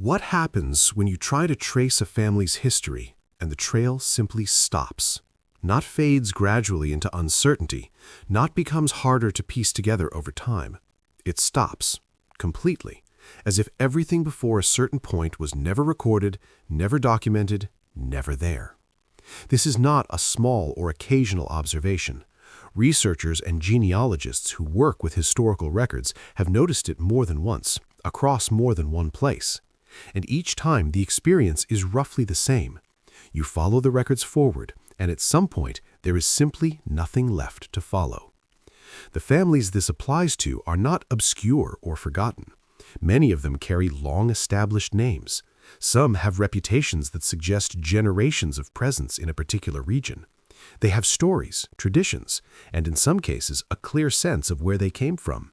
What happens when you try to trace a family's history and the trail simply stops? Not fades gradually into uncertainty, not becomes harder to piece together over time. It stops, completely, as if everything before a certain point was never recorded, never documented, never there. This is not a small or occasional observation. Researchers and genealogists who work with historical records have noticed it more than once, across more than one place. And each time the experience is roughly the same. You follow the records forward, and at some point there is simply nothing left to follow. The families this applies to are not obscure or forgotten. Many of them carry long-established names. Some have reputations that suggest generations of presence in a particular region. They have stories, traditions, and in some cases a clear sense of where they came from.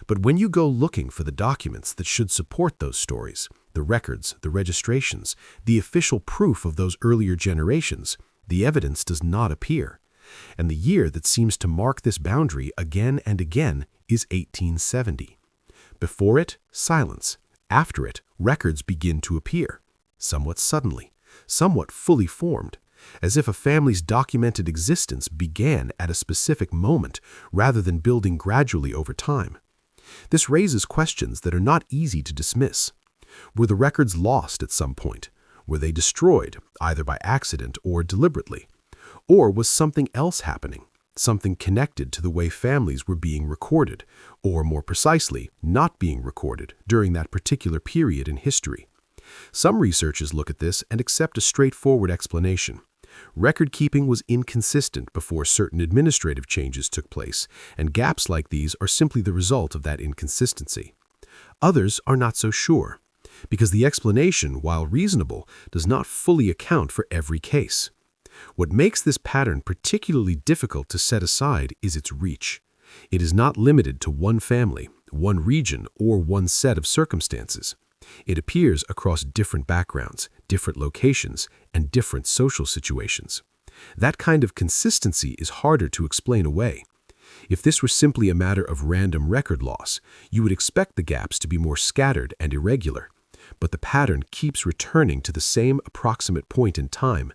But when you go looking for the documents that should support those stories, the records, the registrations, the official proof of those earlier generations, the evidence does not appear. And the year that seems to mark this boundary again and again is 1870. Before it, silence. After it, records begin to appear, somewhat suddenly, somewhat fully formed, as if a family's documented existence began at a specific moment rather than building gradually over time. This raises questions that are not easy to dismiss. Were the records lost at some point? Were they destroyed, either by accident or deliberately? Or was something else happening, something connected to the way families were being recorded, or more precisely, not being recorded during that particular period in history? Some researchers look at this and accept a straightforward explanation. Record-keeping was inconsistent before certain administrative changes took place, and gaps like these are simply the result of that inconsistency. Others are not so sure, because the explanation, while reasonable, does not fully account for every case. What makes this pattern particularly difficult to set aside is its reach. It is not limited to one family, one region, or one set of circumstances. It appears across different backgrounds, different locations, and different social situations. That kind of consistency is harder to explain away. If this were simply a matter of random record loss, you would expect the gaps to be more scattered and irregular. But the pattern keeps returning to the same approximate point in time,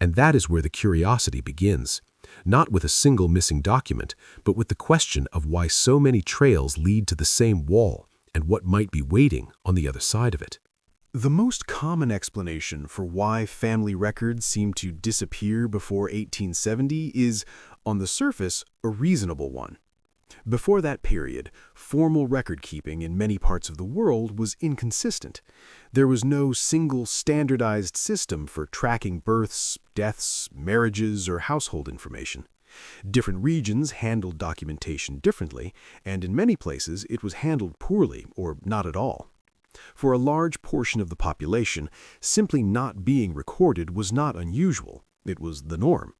and that is where the curiosity begins. Not with a single missing document, but with the question of why so many trails lead to the same wall, and what might be waiting on the other side of it. The most common explanation for why family records seem to disappear before 1870 is, on the surface, a reasonable one. Before that period, formal record-keeping in many parts of the world was inconsistent. There was no single standardized system for tracking births, deaths, marriages, or household information. Different regions handled documentation differently, and in many places it was handled poorly or not at all. For a large portion of the population, simply not being recorded was not unusual, it was the norm.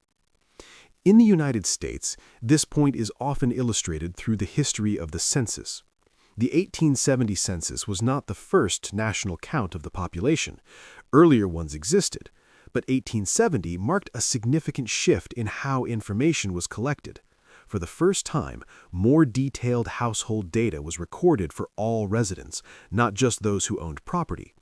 In the United States, this point is often illustrated through the history of the census. The 1870 census was not the first national count of the population. Earlier ones existed, but 1870 marked a significant shift in how information was collected. For the first time, more detailed household data was recorded for all residents, not just those who owned property.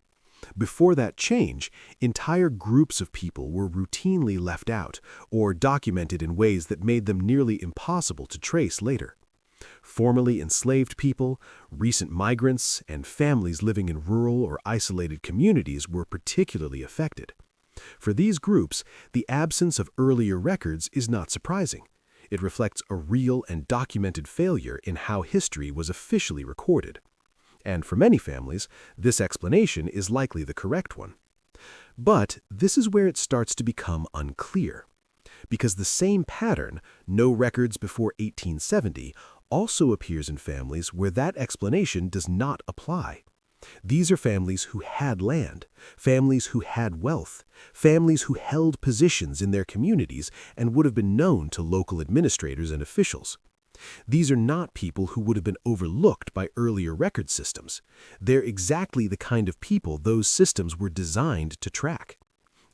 Before that change, entire groups of people were routinely left out or documented in ways that made them nearly impossible to trace later. Formerly enslaved people, recent migrants, and families living in rural or isolated communities were particularly affected. For these groups, the absence of earlier records is not surprising. It reflects a real and documented failure in how history was officially recorded. And for many families, this explanation is likely the correct one. But this is where it starts to become unclear. Because the same pattern, no records before 1870, also appears in families where that explanation does not apply. These are families who had land, families who had wealth, families who held positions in their communities and would have been known to local administrators and officials. These are not people who would have been overlooked by earlier record systems. They're exactly the kind of people those systems were designed to track.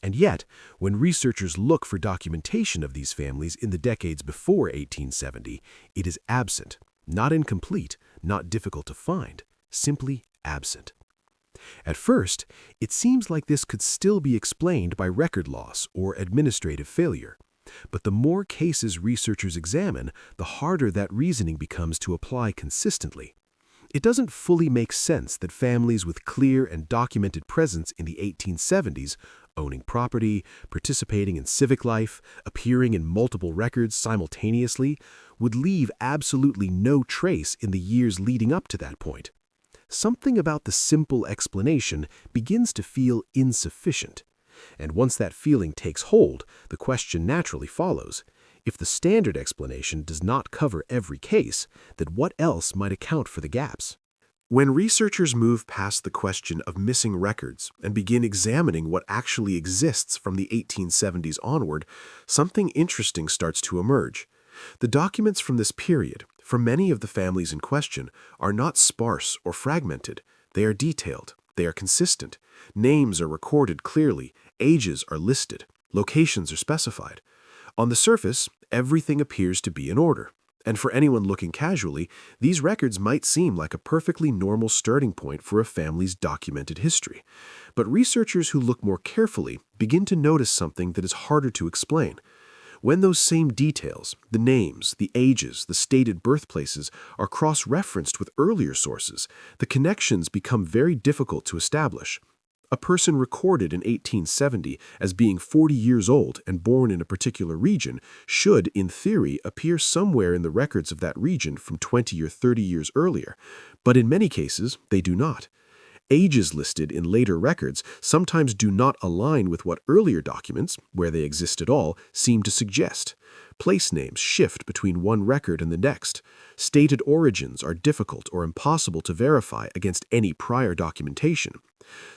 And yet, when researchers look for documentation of these families in the decades before 1870, it is absent, not incomplete, not difficult to find, simply absent. At first, it seems like this could still be explained by record loss or administrative failure. But the more cases researchers examine, the harder that reasoning becomes to apply consistently. It doesn't fully make sense that families with clear and documented presence in the 1870s, owning property, participating in civic life, appearing in multiple records simultaneously, would leave absolutely no trace in the years leading up to that point. Something about the simple explanation begins to feel insufficient. And once that feeling takes hold, the question naturally follows. If the standard explanation does not cover every case, then what else might account for the gaps? When researchers move past the question of missing records and begin examining what actually exists from the 1870s onward, something interesting starts to emerge. The documents from this period, for many of the families in question, are not sparse or fragmented. They are detailed. They are consistent. Names are recorded clearly. Ages are listed. Locations are specified. On the surface, everything appears to be in order. And for anyone looking casually, these records might seem like a perfectly normal starting point for a family's documented history. But researchers who look more carefully begin to notice something that is harder to explain. When those same details, the names, the ages, the stated birthplaces, are cross-referenced with earlier sources, the connections become very difficult to establish. A person recorded in 1870 as being 40 years old and born in a particular region should, in theory, appear somewhere in the records of that region from 20 or 30 years earlier, but in many cases, they do not. Ages listed in later records sometimes do not align with what earlier documents, where they exist at all, seem to suggest. Place names shift between one record and the next. Stated origins are difficult or impossible to verify against any prior documentation.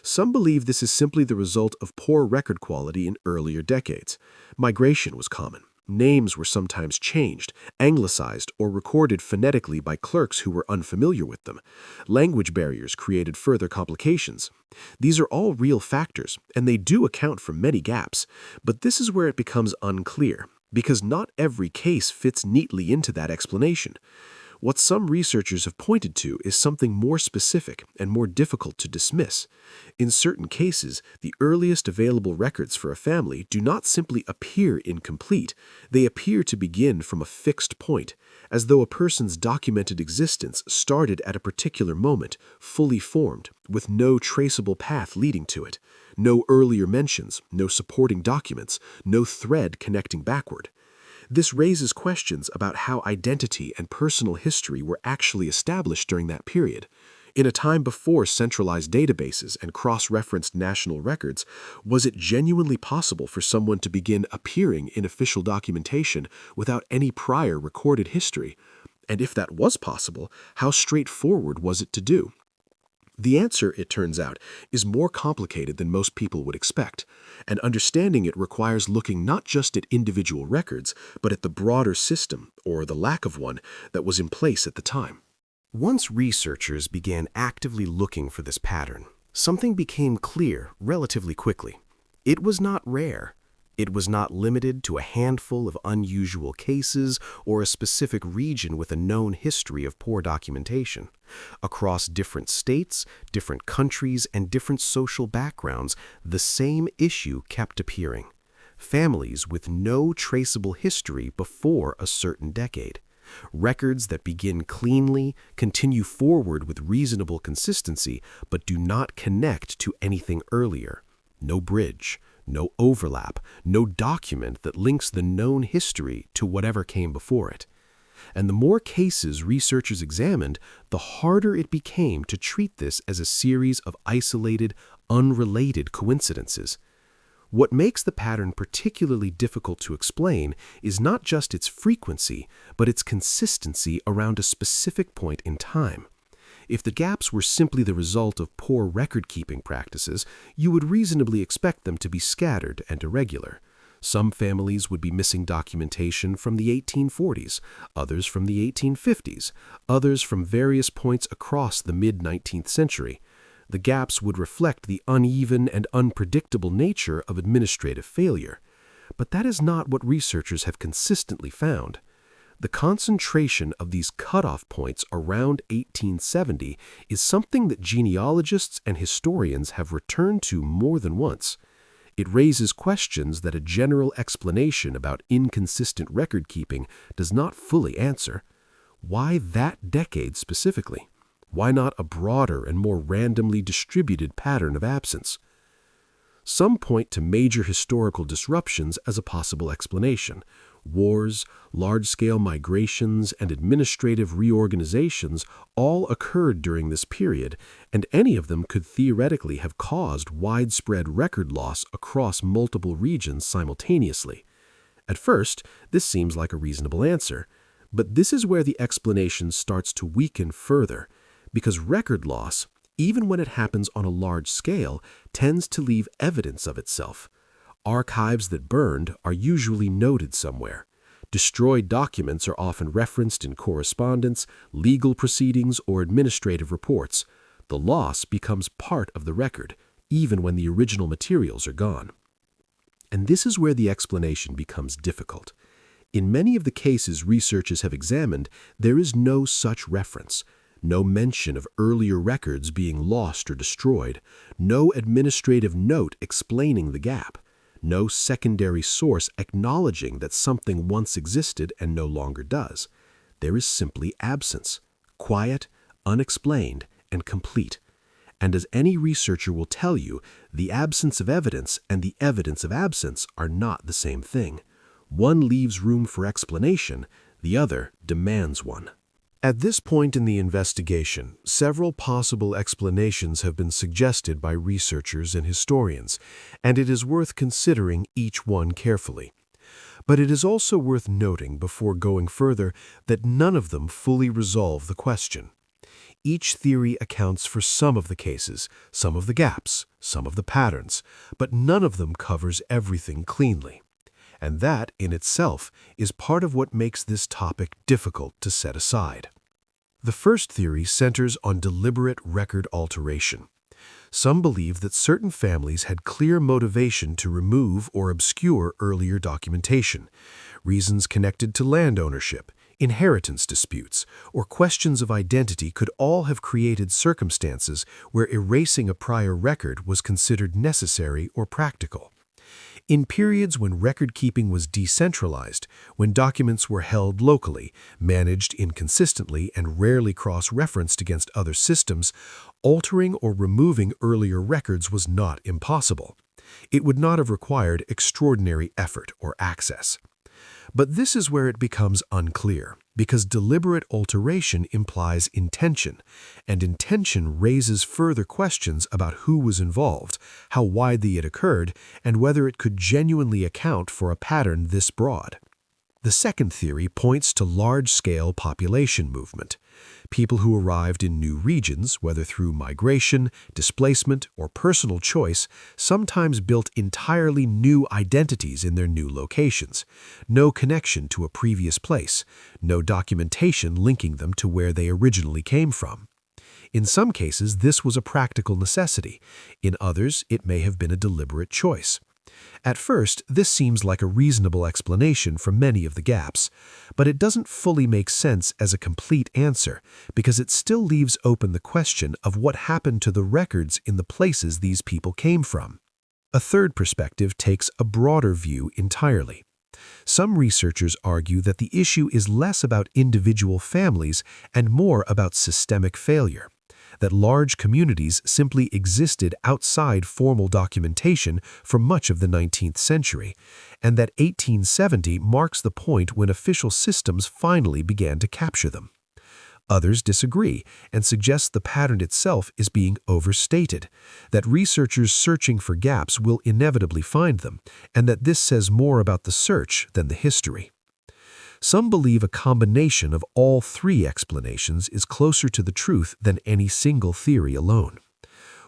Some believe this is simply the result of poor record quality in earlier decades. Migration was common. Names were sometimes changed, anglicized, or recorded phonetically by clerks who were unfamiliar with them. Language barriers created further complications. These are all real factors, and they do account for many gaps, but this is where it becomes unclear, because not every case fits neatly into that explanation. What some researchers have pointed to is something more specific and more difficult to dismiss. In certain cases, the earliest available records for a family do not simply appear incomplete, they appear to begin from a fixed point, as though a person's documented existence started at a particular moment, fully formed, with no traceable path leading to it. No earlier mentions, no supporting documents, no thread connecting backward. This raises questions about how identity and personal history were actually established during that period. In a time before centralized databases and cross-referenced national records, was it genuinely possible for someone to begin appearing in official documentation without any prior recorded history? And if that was possible, how straightforward was it to do? The answer, it turns out, is more complicated than most people would expect, and understanding it requires looking not just at individual records, but at the broader system, or the lack of one, that was in place at the time. Once researchers began actively looking for this pattern, something became clear relatively quickly. It was not rare. It was not limited to a handful of unusual cases or a specific region with a known history of poor documentation. Across different states, different countries, and different social backgrounds, the same issue kept appearing. Families with no traceable history before a certain decade. Records that begin cleanly, continue forward with reasonable consistency, but do not connect to anything earlier. No bridge. No overlap, no document that links the known history to whatever came before it. And the more cases researchers examined, the harder it became to treat this as a series of isolated, unrelated coincidences. What makes the pattern particularly difficult to explain is not just its frequency, but its consistency around a specific point in time. If the gaps were simply the result of poor record-keeping practices, you would reasonably expect them to be scattered and irregular. Some families would be missing documentation from the 1840s, others from the 1850s, others from various points across the mid-19th century. The gaps would reflect the uneven and unpredictable nature of administrative failure. But that is not what researchers have consistently found. The concentration of these cutoff points around 1870 is something that genealogists and historians have returned to more than once. It raises questions that a general explanation about inconsistent record-keeping does not fully answer. Why that decade specifically? Why not a broader and more randomly distributed pattern of absence? Some point to major historical disruptions as a possible explanation. Wars, large-scale migrations, and administrative reorganizations all occurred during this period, and any of them could theoretically have caused widespread record loss across multiple regions simultaneously. At first, this seems like a reasonable answer, but this is where the explanation starts to weaken further, because record loss, even when it happens on a large scale, tends to leave evidence of itself. Archives that burned are usually noted somewhere. Destroyed documents are often referenced in correspondence, legal proceedings, or administrative reports. The loss becomes part of the record, even when the original materials are gone. And this is where the explanation becomes difficult. In many of the cases researchers have examined, there is no such reference. No mention of earlier records being lost or destroyed, no administrative note explaining the gap, no secondary source acknowledging that something once existed and no longer does. There is simply absence, quiet, unexplained, and complete. And as any researcher will tell you, the absence of evidence and the evidence of absence are not the same thing. One leaves room for explanation, the other demands one. At this point in the investigation, several possible explanations have been suggested by researchers and historians, and it is worth considering each one carefully. But it is also worth noting before going further that none of them fully resolve the question. Each theory accounts for some of the cases, some of the gaps, some of the patterns, but none of them covers everything cleanly. And that, in itself, is part of what makes this topic difficult to set aside. The first theory centers on deliberate record alteration. Some believe that certain families had clear motivation to remove or obscure earlier documentation. Reasons connected to land ownership, inheritance disputes, or questions of identity could all have created circumstances where erasing a prior record was considered necessary or practical. In periods when record-keeping was decentralized, when documents were held locally, managed inconsistently, and rarely cross-referenced against other systems, altering or removing earlier records was not impossible. It would not have required extraordinary effort or access. But this is where it becomes unclear, because deliberate alteration implies intention, and intention raises further questions about who was involved, how widely it occurred, and whether it could genuinely account for a pattern this broad. The second theory points to large-scale population movement. People who arrived in new regions, whether through migration, displacement, or personal choice, sometimes built entirely new identities in their new locations. No connection to a previous place, no documentation linking them to where they originally came from. In some cases, this was a practical necessity. In others, it may have been a deliberate choice. At first, this seems like a reasonable explanation for many of the gaps, but it doesn't fully make sense as a complete answer because it still leaves open the question of what happened to the records in the places these people came from. A third perspective takes a broader view entirely. Some researchers argue that the issue is less about individual families and more about systemic failure, that large communities simply existed outside formal documentation for much of the 19th century, and that 1870 marks the point when official systems finally began to capture them. Others disagree and suggest the pattern itself is being overstated, that researchers searching for gaps will inevitably find them, and that this says more about the search than the history. Some believe a combination of all three explanations is closer to the truth than any single theory alone.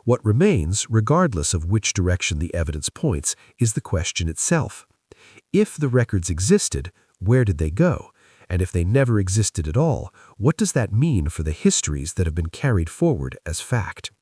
What remains, regardless of which direction the evidence points, is the question itself. If the records existed, where did they go? And if they never existed at all, what does that mean for the histories that have been carried forward as fact?